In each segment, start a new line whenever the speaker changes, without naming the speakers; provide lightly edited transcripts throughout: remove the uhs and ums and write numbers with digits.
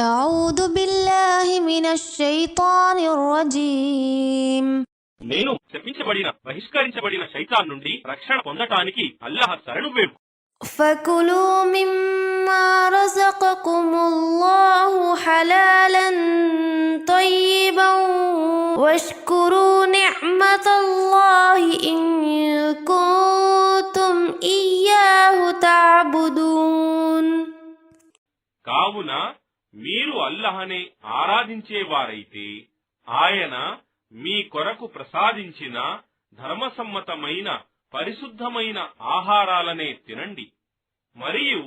أعوذ بالله من الشيطان الرجيم
నేను శపించబడిన బహిష్కరించబడిన శైతాన్ నుండి రక్షణ పొందటానికి అల్లాహ్ శరణు వేడు.
فكلوا مما رزقكم الله حلالا طيبا واشكروا نعمة الله إن كنتم إياه تعبدون.
కావున మీరు అల్లాహ్నే ఆరాధించేవారైతే ఆయన మీ కొరకు ప్రసాదించిన ధర్మసమ్మతమైన పరిశుద్ధమైన ఆహారాలనే తినండి మరియు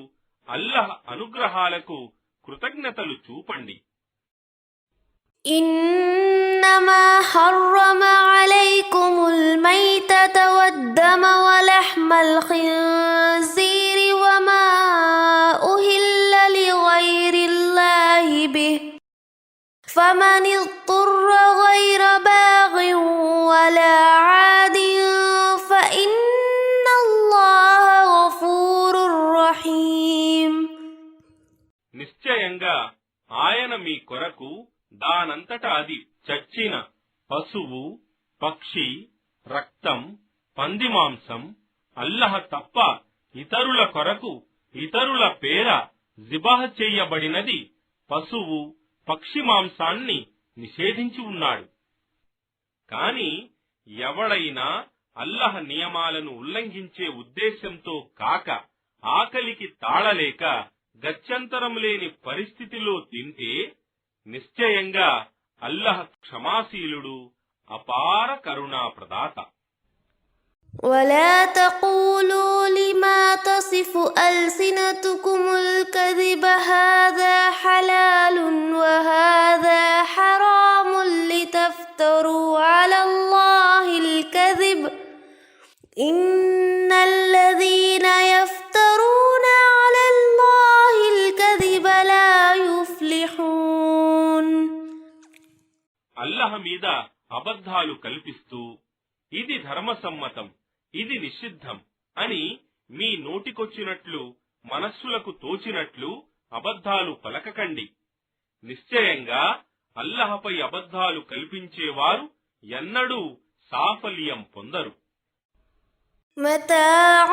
అల్లాహ్ అనుగ్రహాలకు కృతజ్ఞతలు చూపండి.
إنما حرم عليكم الميتة والدم ولحم الخنزير وما أهل لغير الله به فمن اضطر غير باغ ولا عاد فإن الله غفور رحيم.
నిశ్చయంగా ఆయన మీ కొరకు దానంతట అది చచ్చిన పశువు, పక్షి, రక్తం, పంది మాంసం అల్లాహ్ తప్ప ఇతరుల కొరకు ఇతరుల పేర జిబాహ్ చేయబడినది పశువు, పక్షి మాంసాన్ని నిషేధించి ఉన్నాడు. కాని ఎవడైనా అల్లాహ్ నియమాలను ఉల్లంఘించే ఉద్దేశంతో కాక ఆకలికి తాళలేక గత్యంతరం లేని పరిస్థితిలో తింటే నిశ్చయంగా అల్లాహ్ క్షమాశీలుడు, అపార కరుణా ప్రదాత.
ولا تقولوا لما تصف ألسنتكم الكذب هذا حلال وهذا حرام لتفتروا على الله الكذب إن الذين يفترون على الله الكذب لا يفلحون.
అల్లాహ్ మీద అబద్ధాలు కల్పిస్తూ ఇది ధర్మసమ్మతం, ఇది నిషిద్ధం అని మీ నోటికొచ్చినట్లు మనస్సులకు తోచినట్లు అబద్ధాలు పలకకండి. నిశ్చయంగా అల్లాహ్పై అబద్ధాలు కల్పించేవారు ఎన్నడూ సాఫల్యం పొందరు.
متاع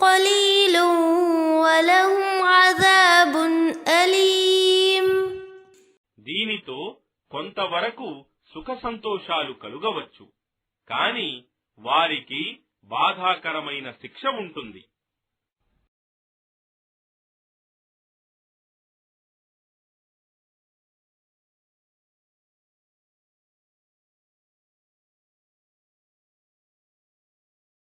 قليل ولهم عذاب أليم.
దీనితో కొంతవరకు సుఖ సంతోషాలు కలుగవచ్చు, కాని వారికి బాధాకరమైన శిక్ష ఉంటుంది.